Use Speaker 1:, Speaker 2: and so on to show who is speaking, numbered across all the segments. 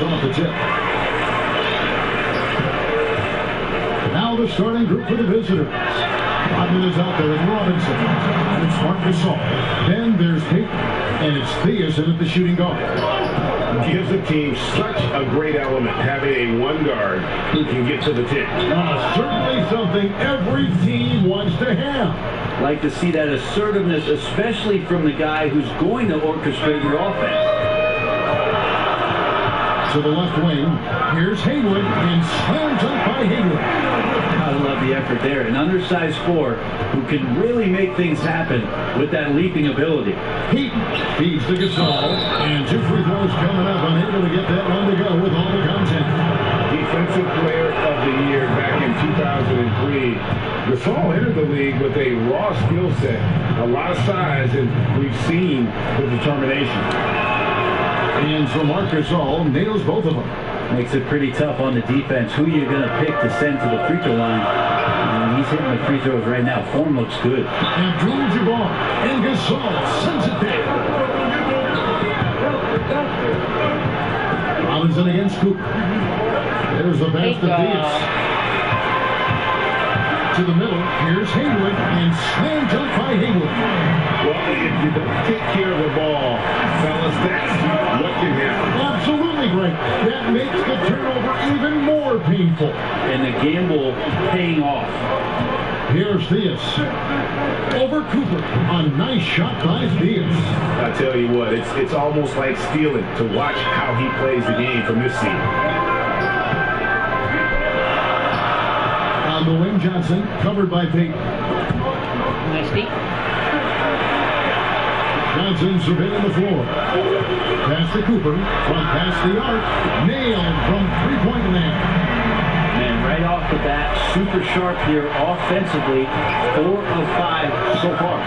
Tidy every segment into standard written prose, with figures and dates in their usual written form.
Speaker 1: Off the tip. Now the starting group for the visitors. Rodman is out there, and Robinson. And it's Marc Gasol. Then there's Peyton. And it's Thiessen at the shooting guard.
Speaker 2: Gives the team such a great element, having a one guard who can get to the tip.
Speaker 1: Certainly something every team wants to have.
Speaker 3: Like to see that assertiveness, especially from the guy who's going to orchestrate your offense.
Speaker 1: To the left wing, here's Haywood, and slams up by Haywood.
Speaker 3: I love the effort there. An undersized four who can really make things happen with that leaping ability.
Speaker 1: Peyton feeds to Gasol, and 2 free throws coming up, unable to get that one to go with all the content.
Speaker 2: Defensive Player of the Year back in 2003. Gasol entered the league with a raw skill set, a lot of size, and we've seen the determination.
Speaker 1: And so Marc Gasol nails both of them.
Speaker 3: Makes it pretty tough on the defense. Who you're going to pick to send to the free throw line. And he's hitting the free throws right now. Form looks good.
Speaker 1: Abdul-Jabbar and Gasol sends it there. Robinson against Cooper. There's the pass to Thiessen. To the middle, here's Haywood, and slammed up by Haywood.
Speaker 2: Well, if you don't take care of the ball, fellas, that's what can happen.
Speaker 1: Absolutely great. That makes the turnover even more painful.
Speaker 3: And the gamble paying off.
Speaker 1: Here's Thiessen. Over Cooper. A nice shot by Thiessen.
Speaker 2: I tell you what, it's almost like stealing to watch how he plays the game from this seat. On the wing, Johnson, covered by Peyton.
Speaker 4: Nice feet.
Speaker 1: Johnson surveying the floor. Pass to Cooper. From past the arc. Nailed from three-point land.
Speaker 3: Man, right off the bat, super sharp here offensively. 4 of 5 so far.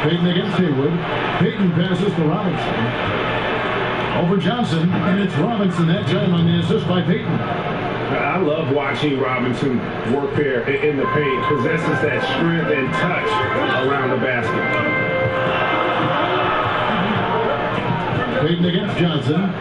Speaker 1: Peyton against Haywood. Peyton passes to Robinson. Over Johnson, and it's Robinson that time on the assist by Peyton.
Speaker 2: I love watching Robinson work there in the paint. Possesses that strength and touch around the basket.
Speaker 1: Payton against Johnson.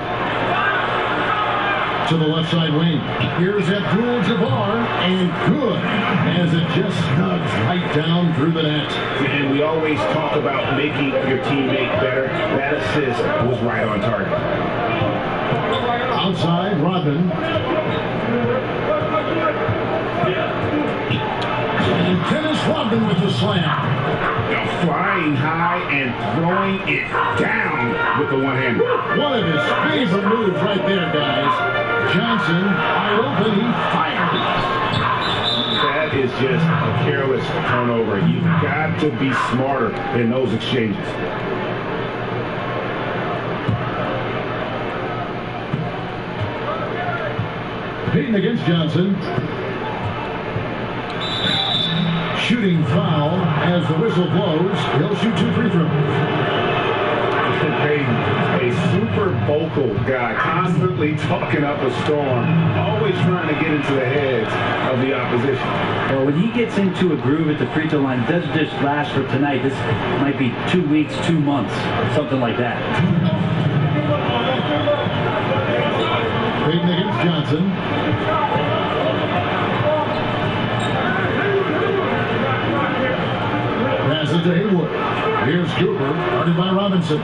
Speaker 1: To the left side wing. Here's Abdul-Jabbar, and good, as it just snugs right down through the net.
Speaker 2: And we always talk about making your teammate better. That assist was right on target.
Speaker 1: Outside, Rodman. And Dennis Rodman with the slam.
Speaker 2: Flying high and throwing it down with the one-hander.
Speaker 1: One of his favorite moves right there, guys. Johnson, wide open, he fires.
Speaker 2: That is just a careless turnover. You've got to be smarter in those exchanges.
Speaker 1: Payton against Johnson. Shooting foul as the whistle blows. He'll shoot 2 free throws.
Speaker 2: Payton, a super vocal guy, constantly talking up a storm, always trying to get into the heads of the opposition.
Speaker 3: Well, when he gets into a groove at the free throw line, it doesn't just last for tonight. This might be 2 weeks, 2 months, something like that.
Speaker 1: Payton against Johnson. Passes to Haywood. Here's Cooper, guarded by Robinson.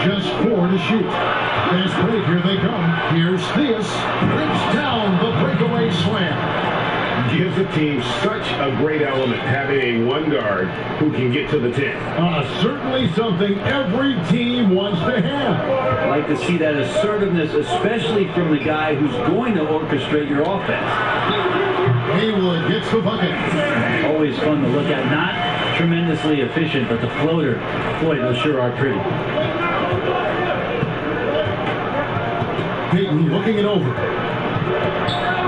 Speaker 1: Just 4 to shoot. Fast break, here they come. Here's Theus. Breaks down the breakaway slam.
Speaker 2: Gives the team such a great element, having a one guard who can get to the 10.
Speaker 1: Certainly something every team wants to have.
Speaker 3: I like to see that assertiveness, especially from the guy who's going to orchestrate your offense.
Speaker 1: Haywood gets the bucket.
Speaker 3: Always fun to look at. Not tremendously efficient, but the floater, boy, those sure are pretty.
Speaker 1: Payton looking it over.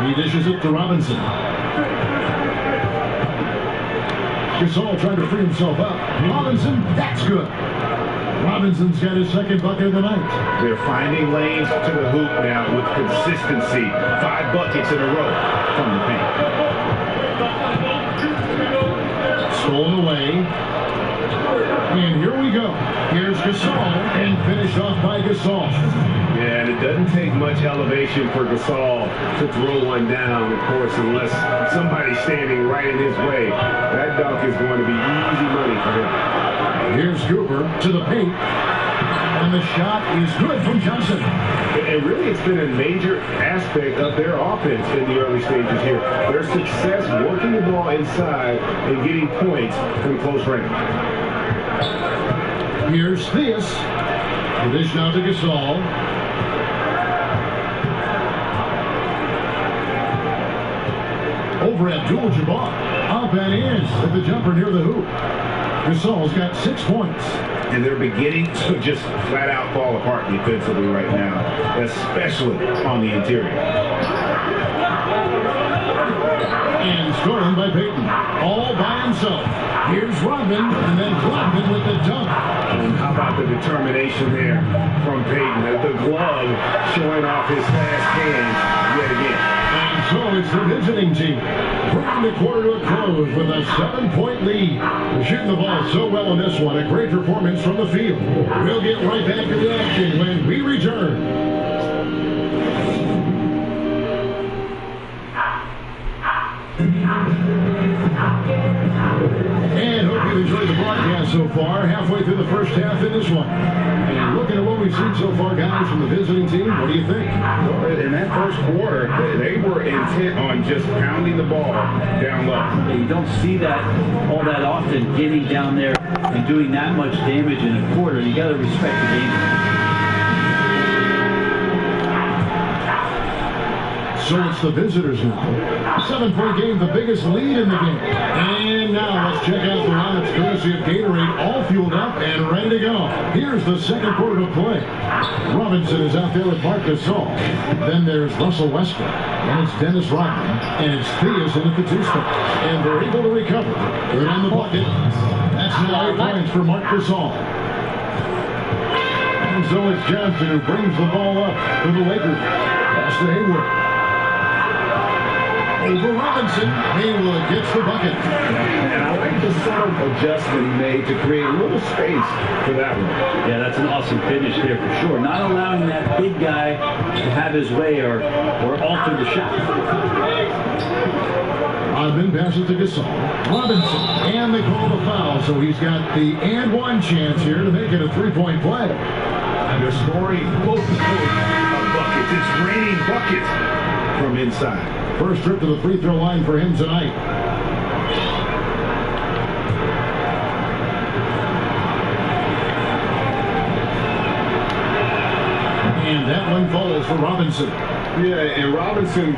Speaker 1: He dishes it to Robinson. Gasol trying to free himself up. Robinson, that's good. Robinson's got his second bucket of the night.
Speaker 2: They're finding lanes to the hoop now with consistency. 5 buckets in a row from the paint.
Speaker 1: Stolen away. And here we go. Here's Gasol, and finished off by Gasol.
Speaker 2: Yeah, and it doesn't take much elevation for Gasol to throw one down, of course, unless somebody's standing right in his way. That dunk is going to be easy money for him.
Speaker 1: Here's Cooper to the paint. And the shot is good from Johnson.
Speaker 2: And really, it's been a major aspect of their offense in the early stages here. Their success working the ball inside and getting points from close range.
Speaker 1: Here's Theus. The dish now to Gasol. Over Abdul-Jabbar. Up and in with the jumper near the hoop. Gasol's got 6 points.
Speaker 2: And they're beginning to just flat out fall apart defensively right now, especially on the interior.
Speaker 1: And scoring by Payton, all by himself. Here's Rodman, and then Rodman with the dunk.
Speaker 2: And how about the determination there from Payton? The glove showing off his fast hands yet again.
Speaker 1: And so it's the visiting team bringing the quarter to a close with a 7-point lead. They're shooting the ball so well in this one. A great performance from the field. We'll get right back to the action when we return. And hope you enjoyed the broadcast so far. Halfway through the first half in this one. And looking at what we've seen so far, guys, from the visiting team, what do you think?
Speaker 2: Well, in that first quarter, they were intent on just pounding the ball down low.
Speaker 3: You don't see that all that often, getting down there and doing that much damage in a quarter. You got to respect the game.
Speaker 1: So it's the visitors now. 7-point game, the biggest lead in the game. And now let's check out the lineups courtesy of Gatorade, all fueled up and ready to go. Here's the second quarter to play. Robinson is out there with Marc Gasol. Then there's Russell Westbrook. And it's Dennis Rodman. And it's Theus in at the 2 spot. And they're able to recover. Good on the bucket. That's now 8 points for Marc Gasol. And so it's Johnson who brings the ball up for the Lakers. Pass to Haywood. over Robinson. Haywood gets the bucket.
Speaker 2: And I like the subtle adjustment he made to create a little space for that one.
Speaker 3: Yeah, that's an awesome finish there for sure. Not allowing that big guy to have his way or alter the shot.
Speaker 1: Odman passes to Gasol. Robinson, and they call the foul, so he's got the and one chance here to make it a three-point play.
Speaker 2: And they're scoring close to buckets. It's raining buckets from inside.
Speaker 1: First trip to the free throw line for him tonight. And that one falls for Robinson.
Speaker 2: Yeah, and Robinson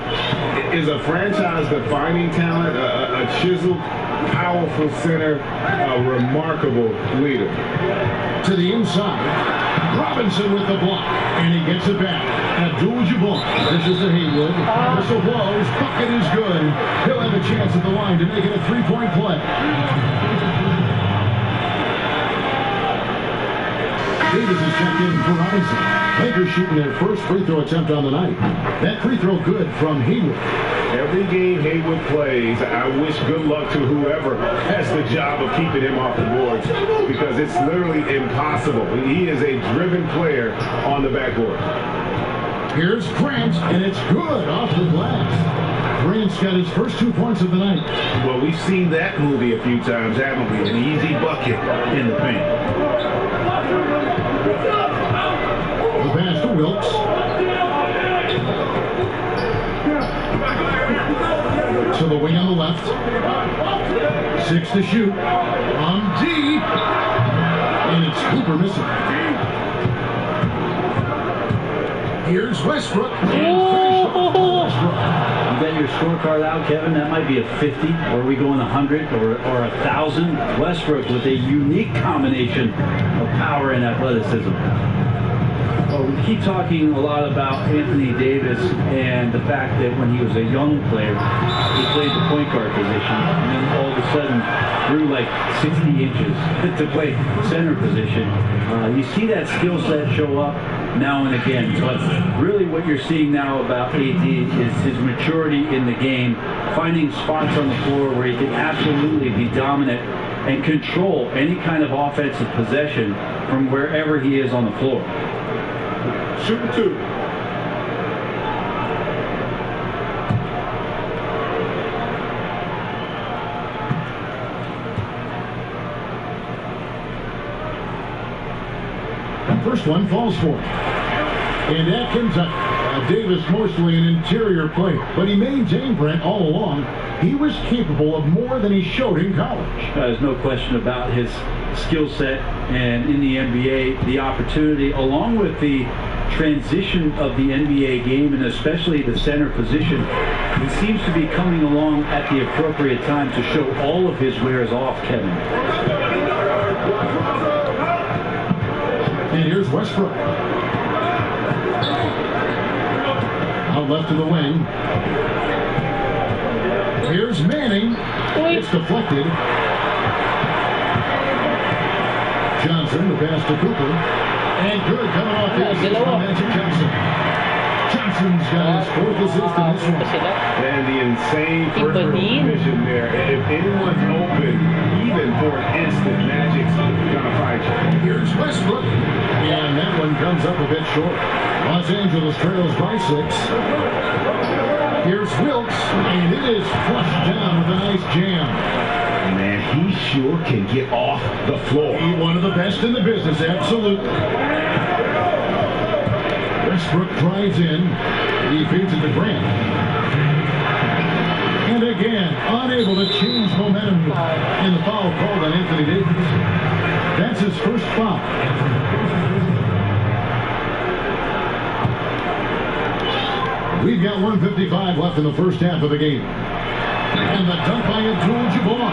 Speaker 2: is a franchise-defining talent, a chiseled, powerful center, a remarkable leader.
Speaker 1: To the inside, Robinson with the block, and he gets it back. Abdul-Jabbar, this is to Haywood. Whistle blows, bucket is good. He'll have a chance at the line to make it a three-point play. Davis is checked in for Robinson. Lakers shooting their first free throw attempt on the night. That free throw good from Haywood.
Speaker 2: Every game Haywood plays, I wish good luck to whoever has the job of keeping him off the boards, because it's literally impossible. He is a driven player on the backboard.
Speaker 1: Here's Grant, and it's good off the glass. Grant's got his first 2 points of the night.
Speaker 2: Well, we've seen that movie a few times, haven't we? An easy bucket in the paint.
Speaker 1: The pass to Wilkes. To the wing on the left. 6 to shoot. On deep. And it's Cooper missing. Here's Westbrook. And finished off by Westbrook.
Speaker 3: You got your scorecard out, Kevin. That might be a 50. Or are we going 100 or 1,000? Westbrook with a unique combination of power and athleticism. Well, we keep talking a lot about Anthony Davis and the fact that when he was a young player, he played the point guard position, and then all of a sudden grew like 60 inches to play center position. You see that skill set show up now and again, but really what you're seeing now about AD is his maturity in the game, finding spots on the floor where he can absolutely be dominant and control any kind of offensive possession from wherever he is on the floor.
Speaker 2: Shooting 2.
Speaker 1: First one falls for him. And at Kentucky, Davis mostly an interior player, but he maintained, Brent, all along, he was capable of more than he showed in college.
Speaker 3: There's no question about his skill set, and in the NBA, the opportunity, along with the transition of the NBA game, and especially the center position, he seems to be coming along at the appropriate time to show all of his wares off, Kevin.
Speaker 1: And here's Westbrook. Out left to the wing. Here's Manning. It's deflected. Johnson, the pass to Cooper. And good, coming off the assist from Magic Johnson. Johnson's got his 4th assist in this one.
Speaker 2: And the insane perimeter vision there. If anyone's open, even for an instant, Magic's gonna fight you.
Speaker 1: Here's Westbrook. And that one comes up a bit short. Los Angeles trails by 6. Here's Wilkes, and it is flushed down with a nice jam.
Speaker 2: Man, he sure can get off the floor.
Speaker 1: He's one of the best in the business, absolutely. Westbrook drives in. He feeds it to Grant. And again, unable to change momentum, and the foul called on Anthony Davis. That's his first foul. We've got 1:55 left in the first half of the game. And the dunk by Abdul-Jabbar.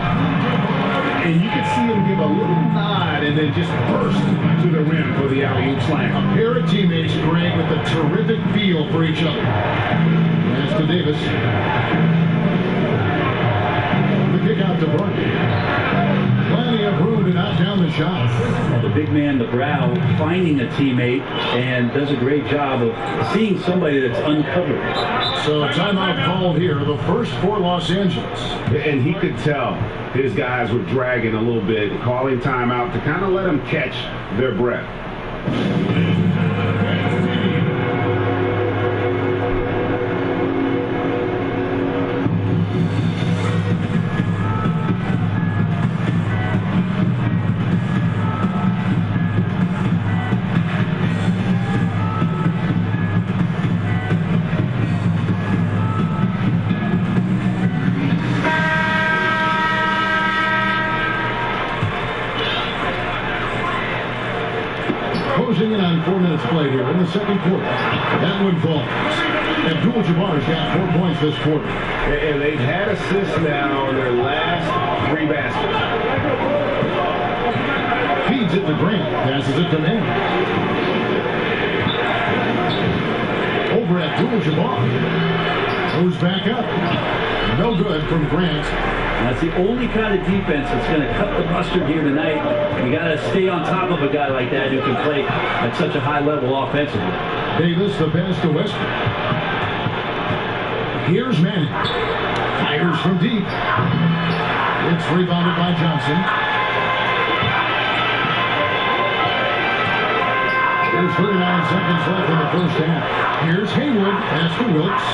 Speaker 2: And you can see him give a little nod and then just burst to the rim for the alley-oop slam.
Speaker 1: A pair of teammates, Greg, with a terrific feel for each other. Pass to Davis. The kick out to Bryant. Plenty of room to knock down the shot.
Speaker 3: The big man, the brow, finding a teammate and does a great job of seeing somebody that's uncovered.
Speaker 1: So timeout called here, the first for Los Angeles.
Speaker 2: And he could tell his guys were dragging a little bit, calling timeout to kind of let them catch their breath.
Speaker 1: Closing in on 4 minutes played here in the second quarter. That one falls. Abdul-Jabbar's got 4 points this quarter.
Speaker 2: And they've had assists now in their last 3 baskets.
Speaker 1: Feeds it to Grant. Passes it to Mann. Over Abdul-Jabbar. Goes back up. No good from Grant.
Speaker 3: That's the only kind of defense that's going to cut the mustard here tonight. You got to stay on top of a guy like that who can play at such a high level offensively.
Speaker 1: Davis, the pass to Westbrook. Here's Manning. Fires from deep. It's rebounded by Johnson. There's 39 seconds left in the first half. Here's Haywood. Pass to Wilkes.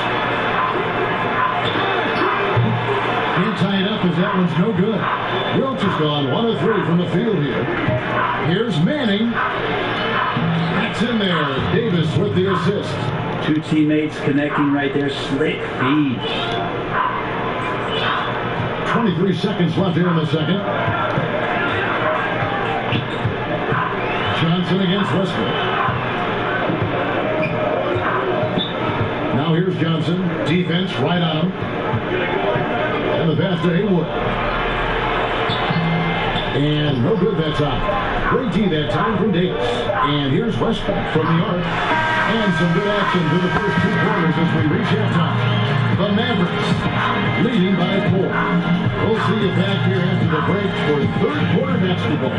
Speaker 1: Can't tie it up as that one's no good. Wilkes has gone 1 of 3 from the field here. Here's Manning. That's in there. Davis with the assist.
Speaker 3: 2 teammates connecting right there. Slick feed.
Speaker 1: 23 seconds left here in the second. Johnson against Westbrook. Now here's Johnson. Defense right on him. And the pass to Haywood. And no good that time. Great D that time from Davis. And here's Westbrook from the arc. And some good action through the first 2 quarters as we reach halftime. The Mavericks leading by 4. We'll see you back here after the break for third quarter basketball.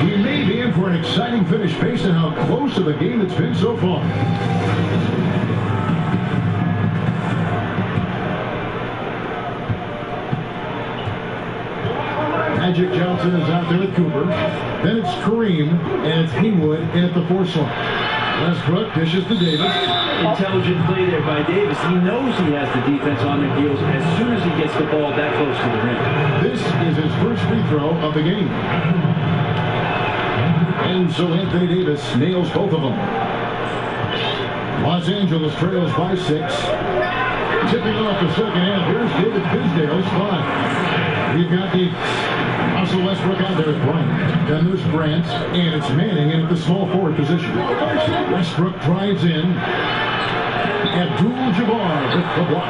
Speaker 1: We may be in for an exciting finish based on how close to the game it's been so far. Magic Johnson is out there with Cooper. Then it's Kareem, and it's Haywood in at the 4 slot. Westbrook dishes to Davis.
Speaker 3: Intelligent play there by Davis. He knows he has the defense on their heels as soon as he gets the ball that close to the rim.
Speaker 1: This is his first free throw of the game. And so Anthony Davis nails both of them. Los Angeles trails by 6. Tipping off the second half. Here's David Fizdale's 5. We've got the Russell Westbrook out there with Bryant. Then there's Grant, and it's Manning in at the small forward position. Westbrook drives in. Abdul-Jabbar with the block.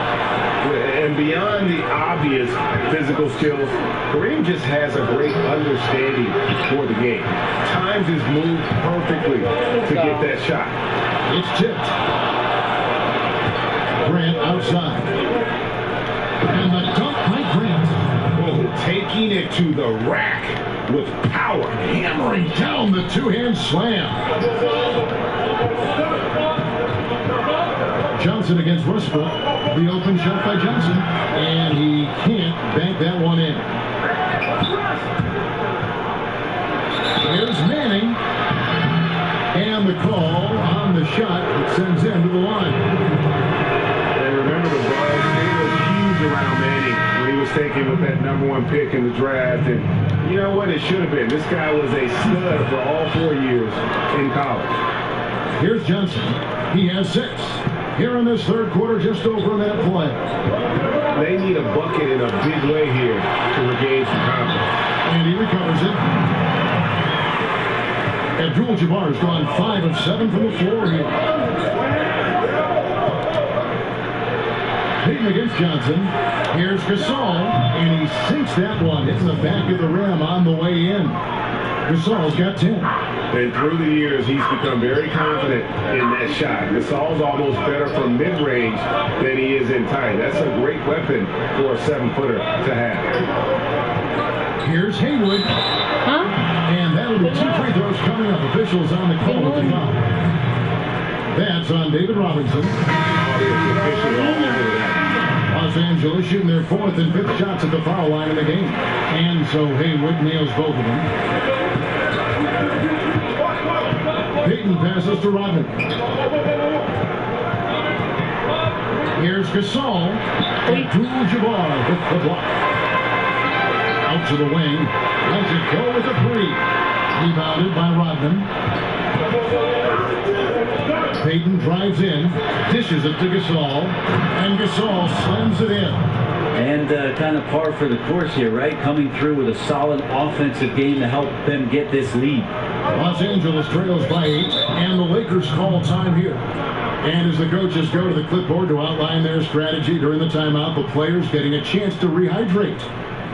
Speaker 2: And beyond the obvious physical skills, Kareem just has a great understanding for the game. Times his move perfectly to get that shot.
Speaker 1: It's tipped. Grant outside. And the dunk by Grant.
Speaker 2: Oh, taking it to the rack with power.
Speaker 1: Hammering down the two-hand slam. Johnson against Westbrook. The open shot by Johnson. And he can't bank that one in. Here's Manning. And the call on the shot that sends him to the line.
Speaker 2: And remember the Brian was taken with that #1 pick in the draft, and you know what? It should have been. This guy was a stud for all 4 years in college.
Speaker 1: Here's Johnson. He has 6. Here in this third quarter, just over a minute play.
Speaker 2: They need a bucket in a big way here to regain some confidence.
Speaker 1: And he recovers it. Abdul-Jabbar has gone 5 of 7 from the floor here. Payton against Johnson. Here's Gasol, and he sinks that one, hitting the back of the rim on the way in. Gasol's got 10.
Speaker 2: And through the years, he's become very confident in that shot. Gasol's almost better from mid-range than he is in tight. That's a great weapon for a 7-footer to have.
Speaker 1: Here's Haywood. And that'll be 2 free throws coming up. Officials on the call with the foul. That's on David Robinson. Los Angeles shooting their 4th and 5th shots at the foul line in the game. And so Haywood nails both of them. Payton passes to Rodman. Here's Gasol. Abdul-Jabbar with the block. Out to the wing. Lets it go with a 3. Rebounded by Rodman. Payton drives in, dishes it to Gasol, and Gasol slams it in.
Speaker 3: And kind of par for the course here, right? Coming through with a solid offensive game to help them get this lead.
Speaker 1: Los Angeles trails by 8, and the Lakers call time here. And as the coaches go to the clipboard to outline their strategy during the timeout, the players getting a chance to rehydrate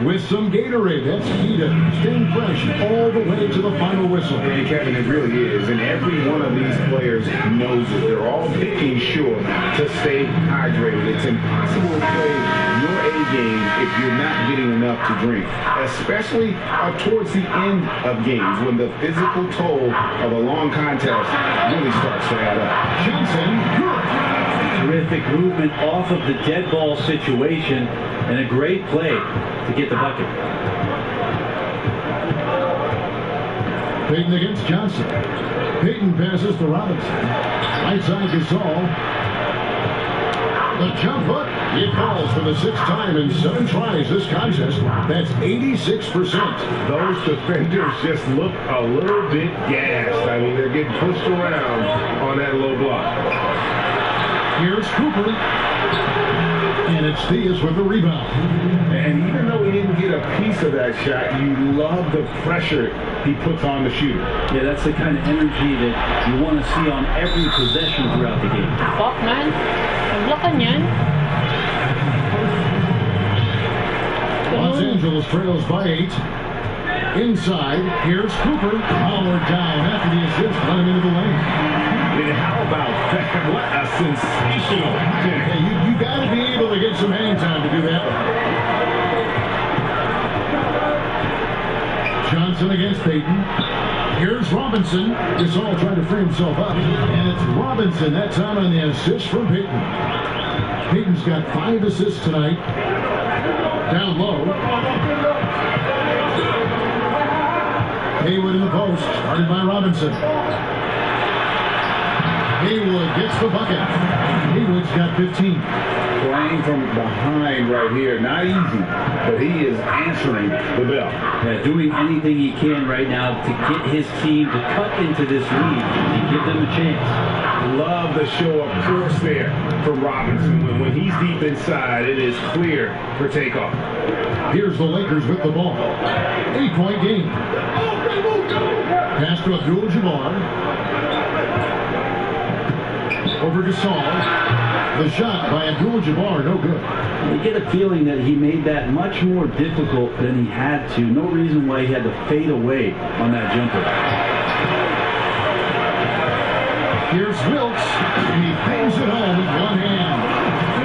Speaker 1: with some Gatorade. That's key to staying fresh all the way to the final whistle.
Speaker 2: And Kevin, it really is. And every one of these players knows it. They're all making sure to stay hydrated. It's impossible to play your A game if you're not getting enough to drink, especially towards the end of games when the physical toll of a long contest really starts to add up.
Speaker 1: Johnson, good.
Speaker 3: Terrific movement off of the dead ball situation and a great play to get the bucket.
Speaker 1: Payton against Johnson. Payton passes to Robinson. Right side Gasol. The jump hook. He falls for the 6th time in 7 tries this contest. That's 86%.
Speaker 2: Those defenders just look a little bit gassed. I mean, they're getting pushed around on that low block.
Speaker 1: Here's Cooper. And it's Theus with the rebound.
Speaker 2: And even though he didn't get a piece of that shot, you love the pressure he puts on the shooter.
Speaker 3: Yeah, that's the kind of energy that you want to see on every possession throughout the game.
Speaker 4: Fuck, man. Naglakan yan.
Speaker 1: Los Angeles trails by 8. Inside, here's Cooper. Powered down after the assist. Let him into the lane.
Speaker 2: And how about that? What a sensational finish.
Speaker 1: Yeah, you got to be able to get some hang time to do that. Johnson against Payton. Here's Robinson. Gasol trying to free himself up. And it's Robinson that time on the assist from Payton. Payton's got 5 assists tonight. Down low. Haywood in the post. Started by Robinson. Haywood gets the bucket. Haywood's got 15.
Speaker 2: Playing from behind right here. Not easy, but he is answering the bell.
Speaker 3: Yeah, doing anything he can right now to get his team to cut into this lead and give them a chance.
Speaker 2: Love the show of force there from Robinson. When he's deep inside, it is clear for takeoff.
Speaker 1: Here's the Lakers with the ball. 8-point game. Pass to Abdul-Jabbar. Over Gasol. The shot by Abdul-Jabbar, no good.
Speaker 3: You get a feeling that he made that much more difficult than he had to. No reason why he had to fade away on that jumper.
Speaker 1: Here's Wilkes, and he bangs it home with one hand.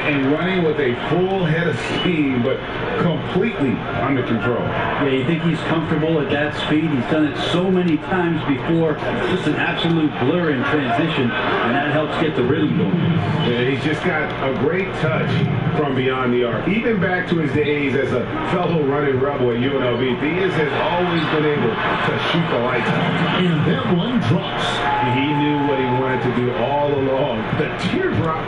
Speaker 2: And running with a full head of steam, but completely under control.
Speaker 3: Yeah, you think he's comfortable at that speed? He's done it so many times before. Just an absolute blur in transition, and that helps get the rhythm going.
Speaker 2: Yeah, he's just got a great touch from beyond the arc. Even back to his days as a fellow running rebel at UNLV, Theus has always been able to shoot the lights out.
Speaker 1: And that one drops.
Speaker 2: He knew what he wanted to do all along. The teardrop.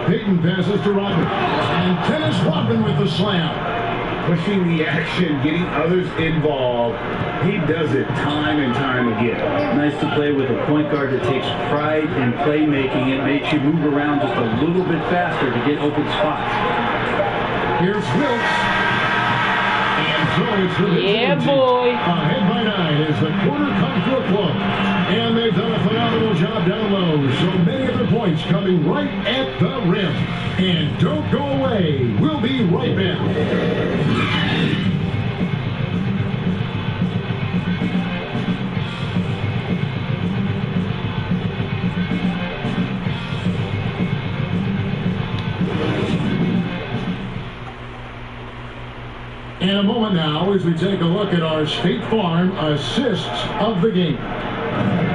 Speaker 1: Payton passes to Rodman. And Dennis Rodman with the slam.
Speaker 2: pushing the action, getting others involved. He does it time and time again.
Speaker 3: Nice to play with a point guard that takes pride in playmaking. It makes you move around just a little bit faster to get open spots.
Speaker 1: Here's Wilkes. And so it's the
Speaker 4: Yeah,
Speaker 1: team
Speaker 4: boy.
Speaker 1: ahead by 9 as the quarter comes to a close. And they've done a phenomenal job down low. So many of the points coming right at the rim. And don't go away. We'll be right back. In a moment now, as we take a look at our State Farm assists of the game.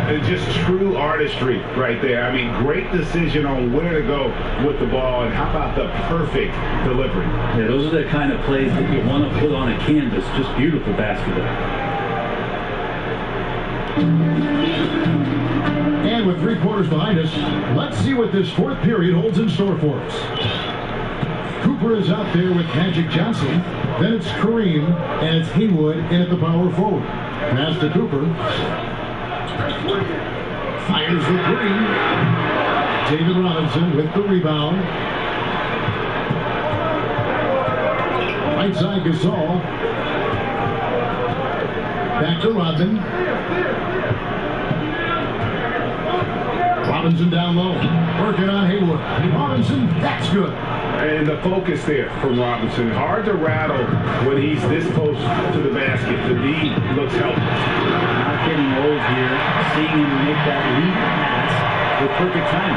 Speaker 2: It's just true artistry right there. I mean, great decision on where to go with the ball, and how about the perfect delivery?
Speaker 3: Yeah, those are the kind of plays that you want to put on a canvas. Just beautiful basketball.
Speaker 1: And with 3 quarters behind us, let's see what this fourth period holds in store for us. Cooper is out there with Magic Johnson. Then it's Kareem, and it's Haywood in at the power forward. Pass to Cooper. Fires the 3. David Robinson with the rebound. Right side Gasol. Back to Rodman. Robinson down low. Working on Haywood. Robinson, that's good.
Speaker 2: And the focus there from Robinson. Hard to rattle when he's this close to the basket. The D looks healthy.
Speaker 3: Not getting old here. Seeing him make that lead pass with perfect time.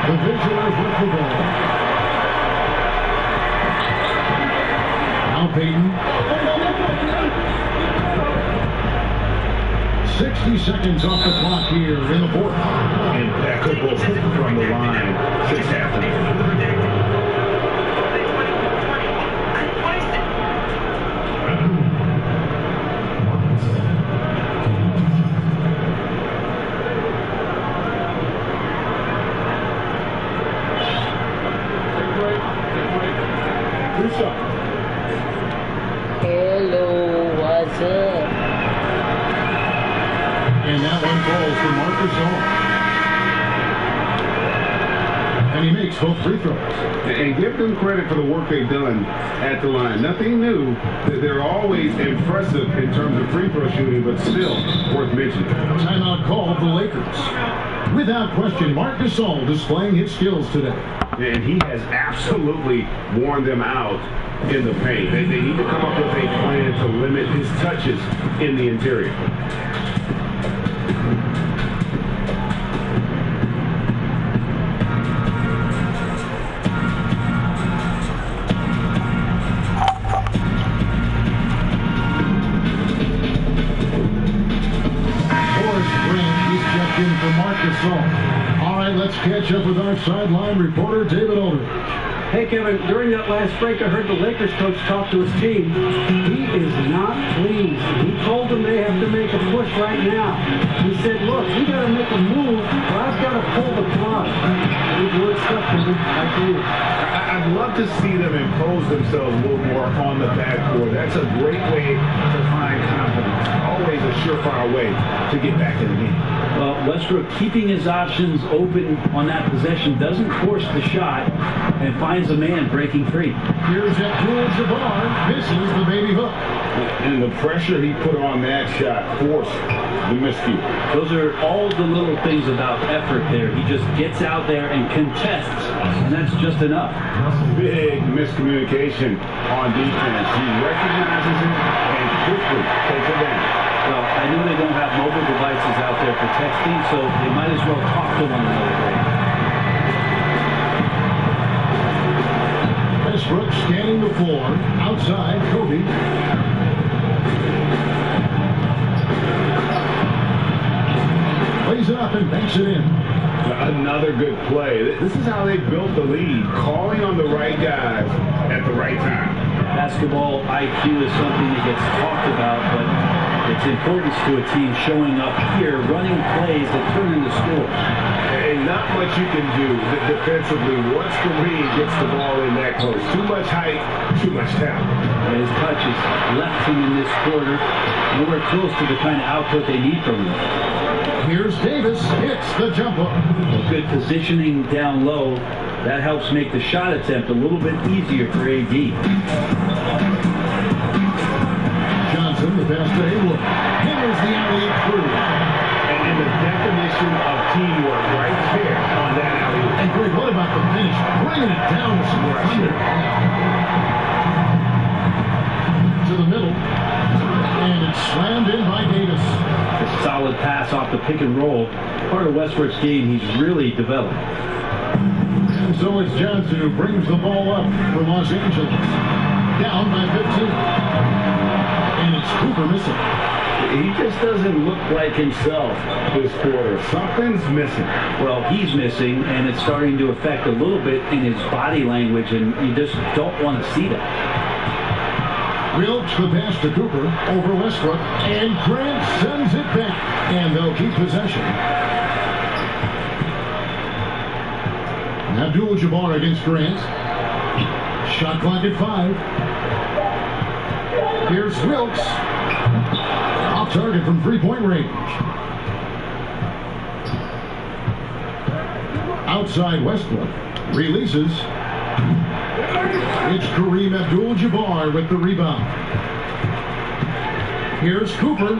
Speaker 1: The visitors with the ball. Now Payton. 60 seconds off the clock here in the fourth.
Speaker 2: Impeccable from the line. 6 half.
Speaker 4: Hello, what's up?
Speaker 1: And that one falls for Marcus All. And he makes both free throws.
Speaker 2: And give them credit for the work they've done at the line. Nothing new. They're always impressive in terms of free throw shooting, but still worth mentioning.
Speaker 1: Timeout called the Lakers. Without question, Marc Gasol displaying his skills today.
Speaker 2: And he has absolutely worn them out in the paint. They need to come up with a plan to limit his touches in the interior.
Speaker 1: In for Marc Gasol. All right, let's catch up with our sideline reporter, David Aldridge.
Speaker 5: Hey, Kevin, during that last break, I heard the Lakers coach talk to his team. He is not pleased. He told them they have to make a push right now. He said, look, we got to make a move, or I've got to pull the plug. These words stuck to me. Back to you.
Speaker 2: I'd love to see them impose themselves a little more on the backboard. That's a great way to find confidence. Always a surefire way to get back in the game.
Speaker 3: Well, Westbrook keeping his options open on that possession, doesn't force the shot, and finds a man breaking free.
Speaker 1: Here's Abdul-Jabbar, misses the baby hook.
Speaker 2: And the pressure he put on that shot forced the miscue.
Speaker 3: Those are all the little things about effort there. He just gets out there and contests, and that's just enough.
Speaker 2: Big miscommunication on defense. He recognizes it and quickly takes it down.
Speaker 3: Well, I know they don't have mobile devices out there for texting, so they might as well talk to one another.
Speaker 1: Westbrook scanning the floor. Outside, Kobe. Plays it up and banks it in.
Speaker 2: Another good play. This is how they built the lead, calling on the right guys at the right time.
Speaker 3: Basketball IQ is something that gets talked about, but It's importance to a team showing up here, running plays that turn into scores.
Speaker 2: And not much you can do defensively once the lead gets the ball in that close. Too much height, too much talent.
Speaker 3: And his touches left him in this quarter. Nowhere close to the kind of output they need from him.
Speaker 1: Here's Davis, hits the jumper.
Speaker 3: Good positioning down low. That helps make the shot attempt a little bit easier for AD.
Speaker 1: Johnson, the pass to Haywood. Hammers the alley through.
Speaker 2: And the definition of teamwork right there on that alley.
Speaker 1: And Greg, what about the finish? Bringing it down to some thunder. To the middle. And it's slammed in by Davis.
Speaker 3: A solid pass off the pick and roll. Part of Westbrook's game he's really developed.
Speaker 1: And so it's Johnson who brings the ball up for Los Angeles. Down by 15. And it's Cooper missing.
Speaker 2: He just doesn't look like himself this quarter. Something's missing.
Speaker 3: Well, he's missing, and it's starting to affect a little bit in his body language, and you just don't want to see that.
Speaker 1: Wilkes the pass to Cooper over Westbrook, and Grant sends it back, and they'll keep possession. Abdul-Jabbar against Grant. Shot clock at 5. Here's Wilkes. Off target from three-point range. Outside Westbrook. Releases. It's Kareem Abdul-Jabbar with the rebound. Here's Cooper.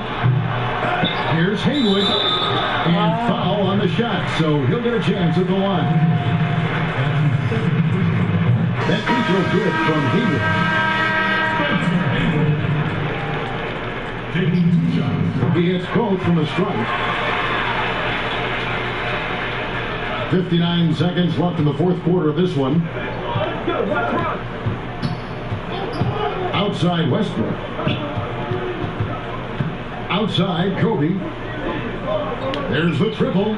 Speaker 1: Here's Haywood. And foul on the shot, so he'll get a chance at the line. That free throw good from Haywood. He hits both from a strike. 59 seconds left in the fourth quarter of this one. Outside Westbrook. Outside Kobe. There's the triple.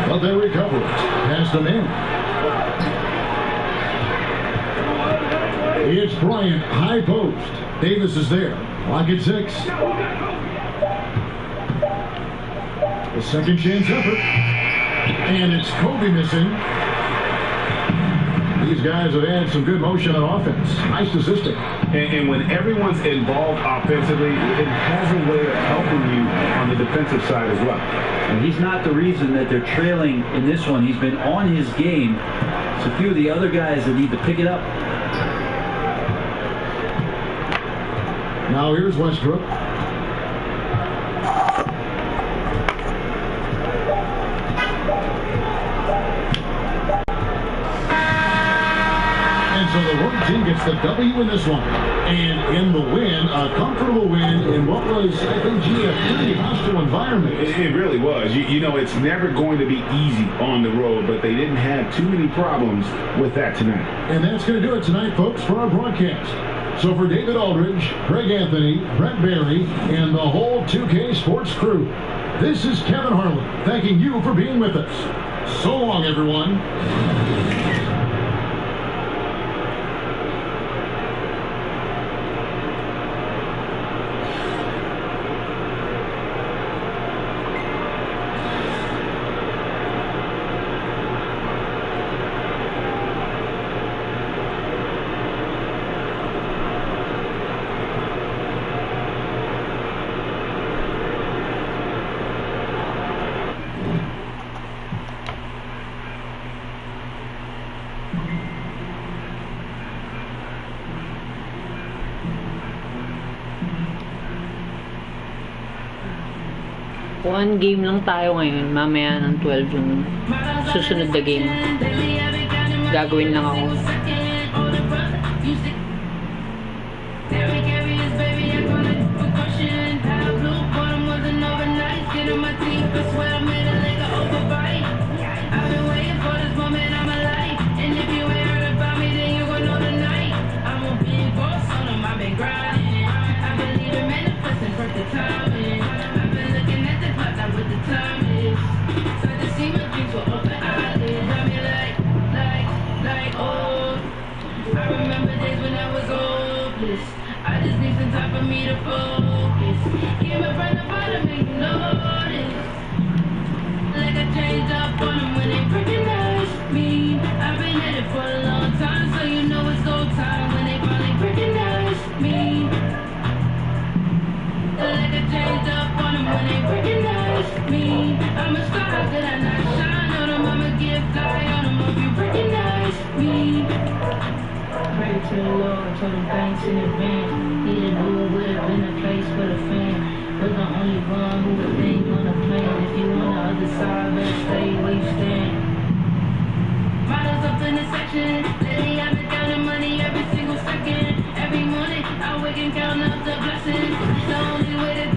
Speaker 1: But they recover it. Pass the man. It's Bryant, high post. Davis is there. Clock at 6. The second chance effort. And it's Kobe missing. These guys have had some good motion on offense. Nice assisting.
Speaker 2: And when everyone's involved offensively, it has a way of helping you on the defensive side as well.
Speaker 3: And he's not the reason that they're trailing in this one. He's been on his game. It's a few of the other guys that need to pick it up.
Speaker 1: Now here's Westbrook. And so the road team gets the W in this one. And in the win, a comfortable win in what was, I think, a pretty hostile environment.
Speaker 2: It really was. You know, it's never going to be easy on the road, but they didn't have too many problems with that tonight.
Speaker 1: And that's going to do it tonight, folks, for our broadcast. So for David Aldridge, Greg Anthony, Brett Barry, and the whole 2K Sports crew, this is Kevin Harlan thanking you for being with us. So long, everyone.
Speaker 4: One game lang tayo ngayon. Mamaya ng 12 yung susunod na game. Gagawin lang ako.
Speaker 6: I just need some time for me to focus. Keep my friend apart and make you notice. Like I changed up on them when they recognize me. I've been at it for a long time, so you know it's go time when they finally recognize me. Like I changed up on them when they recognize me. I'm a star, could I not shine on them? I'ma get fly on them, hope you recognize me. Pray to the Lord, told them thanks in advance. He didn't know it would have been a place for the fan. Was the only one who would think on the plan. If you on the other side, better stay where you stand. Models up in the section. Lately I've been counting money every single second. Every morning I wake and count up the blessings. The only way to